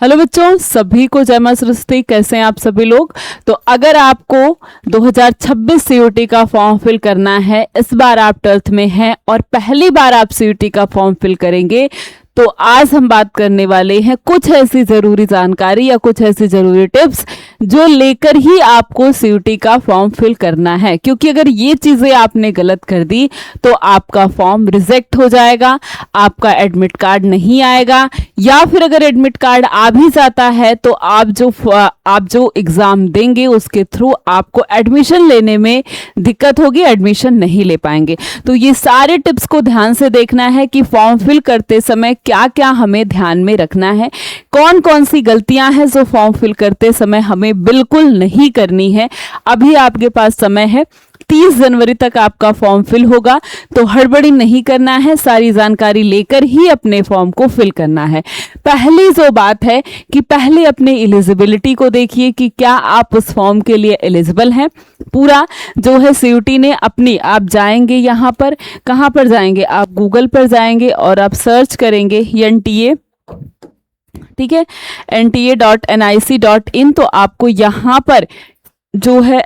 Hello बच्चों, सभी को जय मां सरस्वती। कैसे हैं आप सभी लोग। तो अगर आपको 2026 सीयूटी का फॉर्म फिल करना है, इस बार आप 12th में हैं और पहली बार आप सीयूटी का फॉर्म फिल करेंगे, तो आज हम बात करने वाले हैं कुछ ऐसी जरूरी जानकारी या कुछ ऐसी जरूरी टिप्स जो लेकर ही आपको सीयूटी का फॉर्म फिल करना है। क्योंकि अगर ये चीजें आपने गलत कर दी तो आपका फॉर्म रिजेक्ट हो जाएगा, आपका एडमिट कार्ड नहीं आएगा, या फिर अगर एडमिट कार्ड आ भी जाता है तो आप जो एग्जाम देंगे उसके थ्रू आपको एडमिशन लेने में दिक्कत होगी, एडमिशन नहीं ले पाएंगे। तो ये सारे टिप्स को ध्यान से देखना है कि फॉर्म फिल करते समय क्या क्या हमें ध्यान में रखना है, कौन कौन सी गलतियां हैं जो फॉर्म फिल करते समय हमें बिल्कुल नहीं करनी है। अभी आपके पास समय है, 30 जनवरी तक आपका फॉर्म फिल होगा, तो हड़बड़ी नहीं करना है, सारी जानकारी लेकर ही अपने फॉर्म को फिल करना है। पहली जो बात है कि पहले अपने एलिजिबिलिटी को देखिए कि क्या आप उस फॉर्म के लिए एलिजिबल हैं। पूरा जो है सीयूटी ने अपनी, आप जाएंगे यहाँ पर, कहाँ पर जाएंगे, आप गूगल पर जाएंगे और आप सर्च करेंगे NTA, ठीक है, nta.nic.in। तो आपको यहाँ पर जो है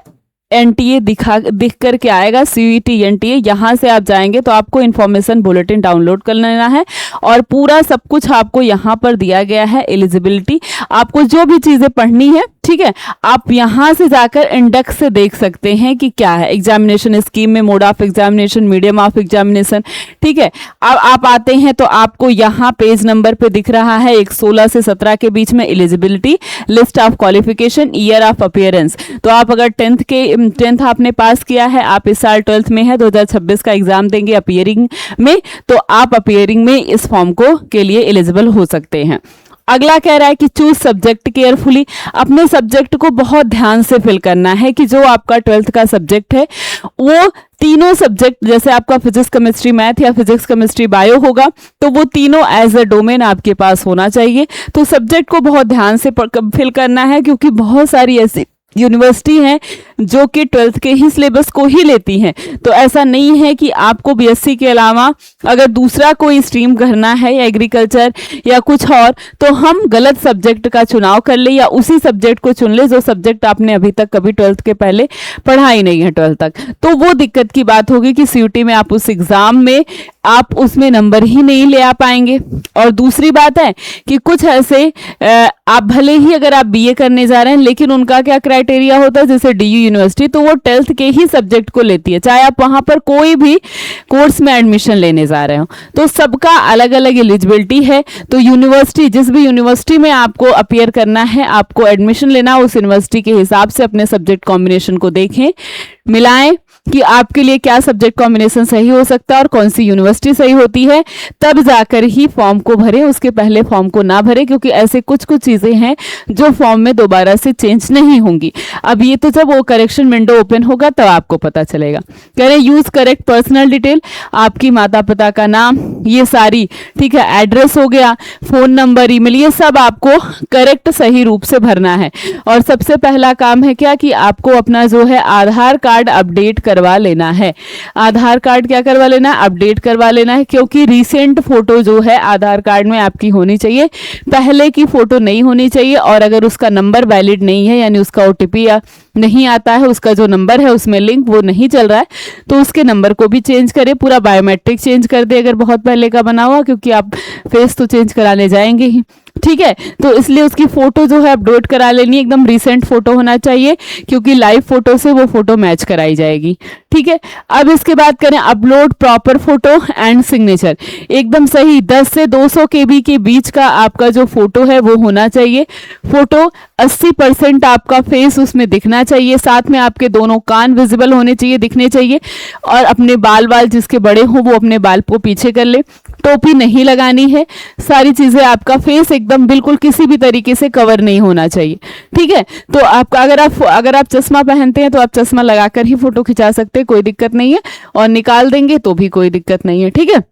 NTA दिख करके आएगा, CUET NTA। यहाँ से आप जाएंगे तो आपको इन्फॉर्मेशन बुलेटिन डाउनलोड कर लेना है और पूरा सब कुछ आपको यहाँ पर दिया गया है। एलिजिबिलिटी, आपको जो भी चीजें पढ़नी है, ठीक है, आप यहाँ से जाकर इंडेक्स से देख सकते हैं कि क्या है एग्जामिनेशन स्कीम में, mode of examination, medium of examination, ठीक है। अब आप आते हैं तो आपको यहाँ पेज नंबर पे दिख रहा है 16 से 17 के बीच में eligibility, list of qualification, year of appearance. तो आप अगर 10th आपने पास किया है, आप इस साल 12th में है, 2026 का एग्जाम देंगे अपीयरिंग में, तो आप अपीयरिंग में इस फॉर्म को के लिए एलिजिबल हो सकते हैं। अगला कह रहा है कि चूज सब्जेक्ट केयरफुली, अपने सब्जेक्ट को बहुत ध्यान से फिल करना है कि जो आपका 12th का सब्जेक्ट है वो तीनों सब्जेक्ट, जैसे आपका फिजिक्स केमिस्ट्री मैथ या फिजिक्स केमिस्ट्री बायो होगा, तो वो तीनों एज अ डोमेन आपके पास होना चाहिए। तो सब्जेक्ट को बहुत ध्यान से फिल करना है, क्योंकि बहुत सारी ऐसी यूनिवर्सिटी है जो कि 12th के ही सिलेबस को ही लेती हैं। तो ऐसा नहीं है कि आपको बीएससी के अलावा अगर दूसरा कोई स्ट्रीम करना है या एग्रीकल्चर या कुछ और, तो हम गलत सब्जेक्ट का चुनाव कर ले या उसी सब्जेक्ट को चुन ले जो सब्जेक्ट आपने अभी तक कभी 12th के पहले पढ़ा ही नहीं है 12th तक। तो वो दिक्कत की बात होगी कि सीयूटी में आप उस एग्जाम में आप उसमें नंबर ही नहीं ले आ पाएंगे। और दूसरी बात है कि कुछ ऐसे आप भले ही अगर आप बीए करने जा रहे हैं, लेकिन उनका क्या क्राइटेरिया होता है, जैसे डीयू यूनिवर्सिटी, तो वो 12th के ही सब्जेक्ट को लेती है, चाहे आप वहां पर कोई भी कोर्स में एडमिशन लेने जा रहे हो। तो सबका अलग अलग एलिजिबिलिटी है। तो यूनिवर्सिटी, जिस भी यूनिवर्सिटी में आपको अपीयर करना है, आपको एडमिशन लेना, उस यूनिवर्सिटी के हिसाब से अपने सब्जेक्ट कॉम्बिनेशन को देखें, मिलाएं कि आपके लिए क्या सब्जेक्ट कॉम्बिनेशन सही हो सकता है और कौन सी यूनिवर्सिटी सही होती है, तब जाकर ही फॉर्म को भरें। उसके पहले फॉर्म को ना भरें, क्योंकि ऐसे कुछ चीजें हैं जो फॉर्म में दोबारा से चेंज नहीं होंगी। अब ये तो जब वो करेक्शन विंडो ओपन होगा तब आपको पता चलेगा। कह रहे यूज करेक्ट पर्सनल डिटेल, आपकी माता पिता का नाम, ये सारी, ठीक है, एड्रेस हो गया, फोन नंबर, ईमेल, ये सब आपको करेक्ट सही रूप से भरना है। और सबसे पहला काम है क्या कि आपको अपना जो है आधार कार्ड अपडेट करवा लेना है। आधार कार्ड क्या करवा लेना है, अपडेट करवा लेना है, क्योंकि रिसेंट फोटो जो है आधार कार्ड में आपकी होनी चाहिए, पहले की फोटो नहीं होनी चाहिए। और अगर उसका नंबर वैलिड नहीं है, यानी उसका ओटीपी या नहीं आता है, उसका जो नंबर है उसमें लिंक वो नहीं चल रहा है, तो उसके नंबर को भी चेंज करें, पूरा बायोमेट्रिक चेंज कर दे अगर बहुत पहले का बना हुआ, क्योंकि आप फेस तो चेंज कराने जाएंगे ही, ठीक है। तो इसलिए उसकी फोटो जो है अपलोड करा लेनी, एकदम रिसेंट फोटो होना चाहिए, क्योंकि लाइव फोटो से वो फोटो मैच कराई जाएगी, ठीक है। अब इसके बाद करें upload proper photo and signature, एकदम सही 10 से 200 KB के बीच का आपका जो फोटो है वो होना चाहिए। फोटो 80% आपका फेस उसमें दिखना चाहिए, साथ में आपके दोनों कान विजिबल होने चाहिए, दिखने चाहिए। और अपने बाल जिसके बड़े हों वो अपने बाल को पीछे कर ले, टोपी नहीं लगानी है, सारी चीजें, आपका फेस एकदम बिल्कुल किसी भी तरीके से कवर नहीं होना चाहिए, ठीक है। तो आपका अगर आप चश्मा पहनते हैं तो आप चश्मा लगाकर ही फोटो खिंचा सकते हैं, कोई दिक्कत नहीं है, और निकाल देंगे तो भी कोई दिक्कत नहीं है, ठीक है।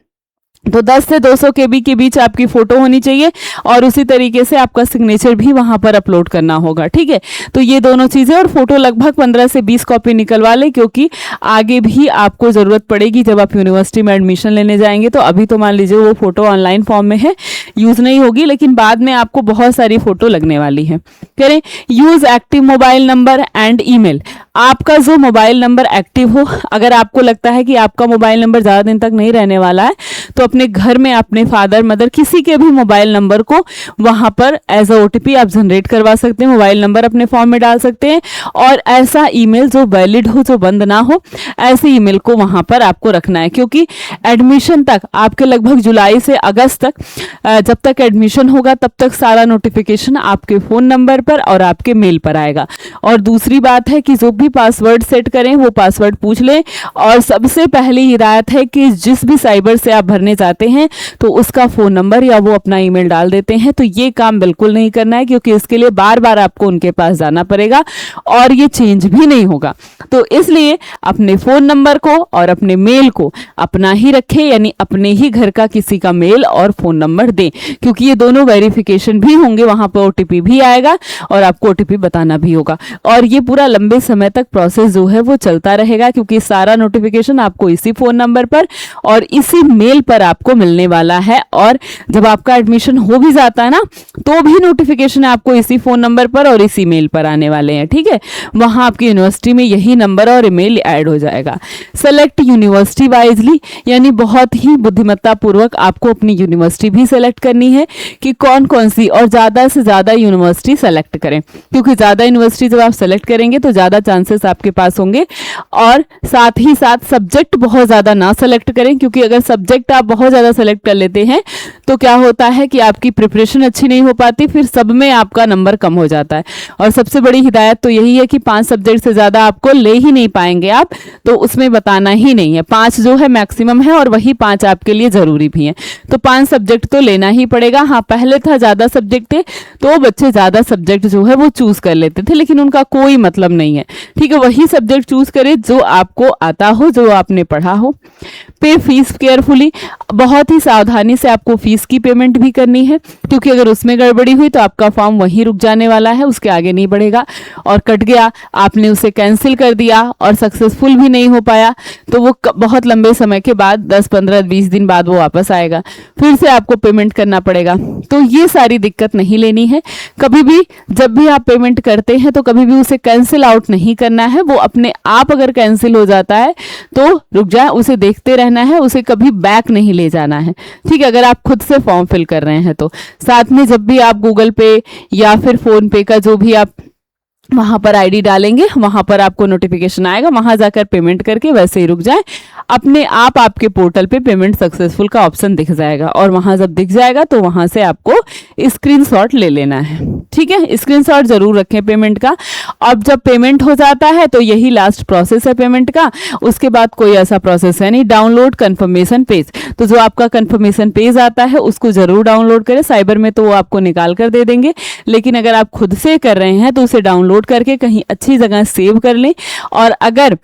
तो 10 से 200 KB के बीच आपकी फोटो होनी चाहिए और उसी तरीके से आपका सिग्नेचर भी वहां पर अपलोड करना होगा। ठीक है, तो ये दोनों चीजें, और फोटो लगभग 15 से 20 कॉपी निकलवा ले, क्योंकि आगे भी आपको जरूरत पड़ेगी जब आप यूनिवर्सिटी में एडमिशन लेने जाएंगे। तो अभी तो मान लीजिए वो फोटो ऑनलाइन फॉर्म में है, यूज नहीं होगी, लेकिन बाद में आपको बहुत सारी फोटो लगने वाली है। करें, use active mobile number and email. आपका जो मोबाइल नंबर एक्टिव हो, अगर आपको लगता है कि आपका मोबाइल नंबर ज़्यादा दिन तक नहीं रहने वाला है, तो अपने घर में अपने फादर मदर किसी के भी मोबाइल नंबर को वहां पर एज अ OTP आप जनरेट करवा सकते हैं, मोबाइल नंबर अपने फॉर्म में डाल सकते हैं। और ऐसा ईमेल जो वैलिड हो, जो बंद ना हो, ऐसे ईमेल को वहां पर आपको रखना है, क्योंकि एडमिशन तक आपके लगभग जुलाई से अगस्त तक जब तक एडमिशन होगा तब तक सारा नोटिफिकेशन आपके फ़ोन नंबर पर और आपके मेल पर आएगा। और दूसरी बात है कि जो भी पासवर्ड सेट करें वो पासवर्ड पूछ लें। और सबसे पहली हिदायत है कि जिस भी साइबर से आप भरने जाते हैं तो उसका फ़ोन नंबर या वो अपना ईमेल डाल देते हैं, तो ये काम बिल्कुल नहीं करना है, क्योंकि इसके लिए बार बार आपको उनके पास जाना पड़ेगा और ये चेंज भी नहीं होगा। तो इसलिए अपने फ़ोन नंबर को और अपने मेल को अपना ही रखें, यानी अपने ही घर का किसी का मेल और फ़ोन नंबर दें, क्योंकि ये दोनों वेरिफिकेशन भी होंगे, वहां पर OTP भी आएगा और आपको OTP बताना भी होगा। और ये पूरा लंबे समय तक प्रोसेस जो है वो चलता रहेगा, क्योंकि सारा नोटिफिकेशन आपको इसी फ़ोन नंबर पर और इसी मेल पर आपको मिलने वाला है। और जब आपका एडमिशन हो भी जाता है ना, तो भी नोटिफिकेशन आपको इसी फ़ोन नंबर पर और इसी मेल पर आने वाले हैं। ठीक है, वहां आपकी यूनिवर्सिटी में यही नंबर और ईमेल ऐड हो जाएगा। सेलेक्ट यूनिवर्सिटी वाइजली, यानी बहुत ही बुद्धिमत्ता पूर्वक आपको अपनी यूनिवर्सिटी भी सेलेक्ट करनी है कि कौन कौन सी, और ज़्यादा से ज़्यादा यूनिवर्सिटी सेलेक्ट करें, क्योंकि ज़्यादा यूनिवर्सिटी जब आप सेलेक्ट करेंगे तो ज़्यादा चांसेस आपके पास होंगे। और साथ ही साथ सब्जेक्ट बहुत ज़्यादा ना सेलेक्ट करें, क्योंकि अगर सब्जेक्ट आप बहुत ज़्यादा सेलेक्ट कर लेते हैं तो क्या होता है कि आपकी प्रिपरेशन अच्छी नहीं हो पाती, फिर सब में आपका नंबर कम हो जाता है। और सबसे बड़ी हिदायत तो यही है कि 5 सब्जेक्ट से ज़्यादा आपको ले ही नहीं पाएंगे आप, तो उसमें बताना ही नहीं है। 5 जो है मैक्सिमम है और वही 5 आपके लिए ज़रूरी भी है, तो 5 सब्जेक्ट तो लेना ही पड़ेगा। हाँ, पहले था ज़्यादा सब्जेक्ट थे तो बच्चे ज़्यादा सब्जेक्ट जो है वो चूज़ कर लेते थे, लेकिन उनका कोई मतलब नहीं है। ठीक है, वही सब्जेक्ट चूज़ करें जो आपको आता हो, जो आपने पढ़ा हो। पे फीस केयरफुली, बहुत ही सावधानी से आपको फीस की पेमेंट भी करनी है, क्योंकि अगर उसमें गड़बड़ी हुई तो आपका फॉर्म वहीं रुक जाने वाला है, उसके आगे नहीं बढ़ेगा। और कट गया, आपने उसे कैंसिल कर दिया और सक्सेसफुल भी नहीं हो पाया, तो वो बहुत लंबे समय के बाद 10, 15, 20 दिन बाद वो वापस आएगा, फिर से आपको पेमेंट करना पड़ेगा। तो ये सारी दिक्कत नहीं लेनी है। कभी भी जब भी आप पेमेंट करते हैं तो कभी भी उसे कैंसिल आउट नहीं करना है। वो अपने आप अगर कैंसिल हो जाता है तो रुक जाए, उसे देखते रहना है, उसे कभी बैक नहीं ले जाना है। ठीक है, अगर आप खुद से फॉर्म फिल कर रहे हैं तो साथ में जब भी आप गूगल पे या फिर फोन पे का जो भी आप वहां पर ID डालेंगे, वहां पर आपको नोटिफिकेशन आएगा, वहां जाकर पेमेंट करके वैसे ही रुक जाए, अपने आप आपके पोर्टल पे पेमेंट सक्सेसफुल का ऑप्शन दिख जाएगा। और वहां जब दिख जाएगा तो वहां से आपको स्क्रीनशॉट ले लेना है। ठीक है, स्क्रीनशॉट जरूर रखें पेमेंट का। अब जब पेमेंट हो जाता है तो यही लास्ट प्रोसेस है पेमेंट का, उसके बाद कोई ऐसा प्रोसेस है नहीं। डाउनलोड कंफर्मेशन पेज, तो जो आपका कंफर्मेशन पेज आता है उसको जरूर डाउनलोड करें। साइबर में तो वो आपको निकाल कर दे देंगे, लेकिन अगर आप खुद से कर रहे हैं तो उसे डाउनलोड करके कहीं अच्छी जगह सेव कर लें। और अगर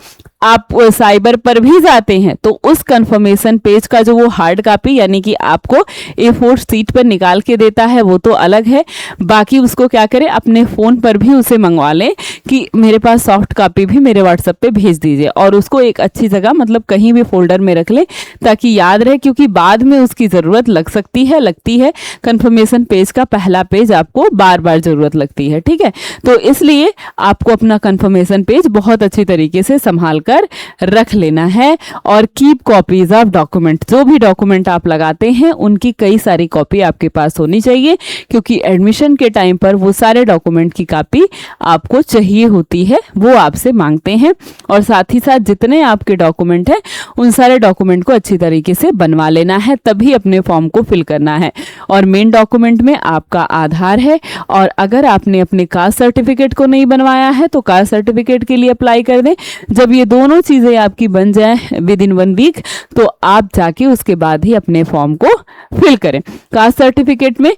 आप साइबर पर भी जाते हैं तो उस कंफर्मेशन पेज का जो वो हार्ड कॉपी, यानी कि आपको A4 शीट पर निकाल के देता है, वो तो अलग है। बाकी उसको क्या करें, अपने फ़ोन पर भी उसे मंगवा लें कि मेरे पास सॉफ्ट कॉपी भी मेरे व्हाट्सएप पे भेज दीजिए, और उसको एक अच्छी जगह, मतलब कहीं भी फोल्डर में रख लें ताकि याद रहे, क्योंकि बाद में उसकी ज़रूरत लगती है। कंफर्मेशन पेज का पहला पेज आपको बार बार ज़रूरत लगती है। ठीक है, तो इसलिए आपको अपना कंफर्मेशन पेज बहुत अच्छी तरीके से संभाल कर रख लेना है। और कीप कॉपीज ऑफ डॉक्यूमेंट, जो भी डॉक्यूमेंट आप लगाते हैं उनकी कई सारी कॉपी आपके पास होनी चाहिए, क्योंकि एडमिशन के टाइम पर वो सारे डॉक्यूमेंट की कॉपी आपको चाहिए होती है, वो आपसे मांगते हैं। और साथ ही साथ जितने आपके डॉक्यूमेंट हैं उन सारे डॉक्यूमेंट को अच्छी तरीके से बनवा लेना है, तभी अपने फॉर्म को फिल करना है। और मेन डॉक्यूमेंट में आपका आधार है, और अगर आपने अपने कास्ट सर्टिफिकेट को नहीं बनवाया है तो कास्ट सर्टिफिकेट के लिए अप्लाई कर दें। जब ये दोनों चीज़ें आपकी बन जाए विदिन 1 वीक, तो आप जाके उसके बाद ही अपने फॉर्म को फिल करें। कास्ट सर्टिफिकेट में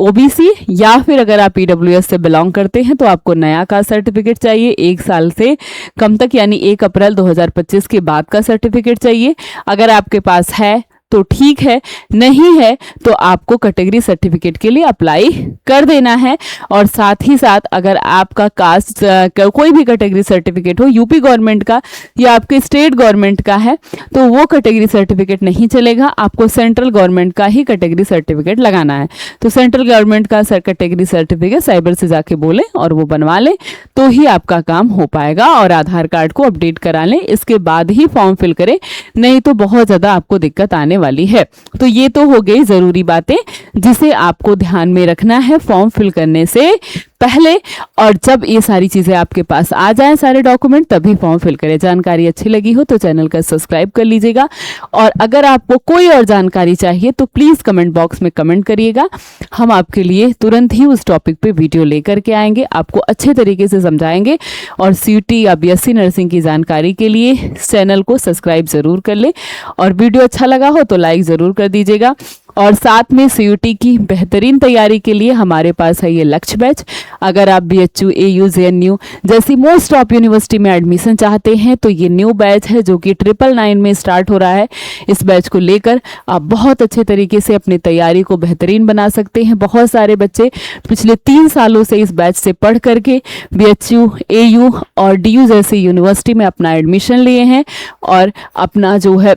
OBC या फिर अगर आप EWS से बिलोंग करते हैं तो आपको नया कास्ट सर्टिफिकेट चाहिए, 1 साल से कम तक, यानी 1 अप्रैल 2025 के बाद का सर्टिफिकेट चाहिए। अगर आपके पास है तो ठीक है, नहीं है तो आपको कैटेगरी सर्टिफिकेट के लिए अप्लाई कर देना है। और साथ ही साथ अगर आपका कास्ट कोई भी कैटेगरी सर्टिफिकेट हो, यूपी गवर्नमेंट का या आपके स्टेट गवर्नमेंट का है, तो वो कैटेगरी सर्टिफिकेट नहीं चलेगा, आपको सेंट्रल गवर्नमेंट का ही कैटेगरी सर्टिफिकेट लगाना है। तो सेंट्रल गवर्नमेंट का कैटेगरी सर्टिफिकेट साइबर से जाके बोले और वो बनवा ले, तो ही आपका काम हो पाएगा। और आधार कार्ड को अपडेट करा लें, इसके बाद ही फॉर्म फिल करें, नहीं तो बहुत ज़्यादा आपको दिक्कत आने वाली है। तो ये तो हो गई ज़रूरी बातें जिसे आपको ध्यान में रखना है फॉर्म फिल करने से पहले। और जब ये सारी चीज़ें आपके पास आ जाएं, सारे डॉक्यूमेंट, तभी फॉर्म फिल करें। जानकारी अच्छी लगी हो तो चैनल का सब्सक्राइब कर लीजिएगा। और अगर आपको कोई और जानकारी चाहिए तो प्लीज़ कमेंट बॉक्स में कमेंट करिएगा, हम आपके लिए तुरंत ही उस टॉपिक पे वीडियो लेकर के आएंगे, आपको अच्छे तरीके से समझाएंगे। और सीयूटी या बीएससी नर्सिंग की जानकारी के लिए चैनल को सब्सक्राइब ज़रूर कर ले, और वीडियो अच्छा लगा हो तो लाइक ज़रूर कर दीजिएगा। और साथ में सीयूटी की बेहतरीन तैयारी के लिए हमारे पास है ये लक्ष्य बैच। अगर आप बीएचयू, एयू, जेएनयू जैसी मोस्ट टॉप यूनिवर्सिटी में एडमिशन चाहते हैं तो ये न्यू बैच है जो कि 999 में स्टार्ट हो रहा है। इस बैच को लेकर आप बहुत अच्छे तरीके से अपनी तैयारी को बेहतरीन बना सकते हैं। बहुत सारे बच्चे पिछले 3 सालों से इस बैच से पढ़ करके बीएचयू, एयू और डीयू जैसी यूनिवर्सिटी में अपना एडमिशन लिए हैं और अपना जो है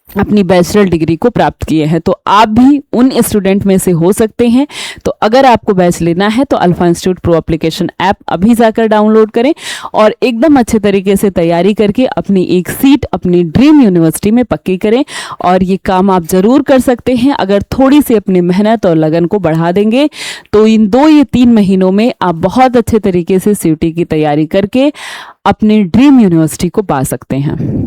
अपनी बैचलर डिग्री को प्राप्त किए हैं। तो आप भी उन स्टूडेंट में से हो सकते हैं। तो अगर आपको बैच लेना है तो alpha institute pro application app अभी जाकर डाउनलोड करें और एकदम अच्छे तरीके से तैयारी करके अपनी एक सीट अपनी ड्रीम यूनिवर्सिटी में पक्की करें। और ये काम आप ज़रूर कर सकते हैं अगर थोड़ी सी अपनी मेहनत और लगन को बढ़ा देंगे। तो इन 2 या 3 महीनों में आप बहुत अच्छे तरीके से सीयूटी की तैयारी करके अपनी ड्रीम यूनिवर्सिटी को पा सकते हैं।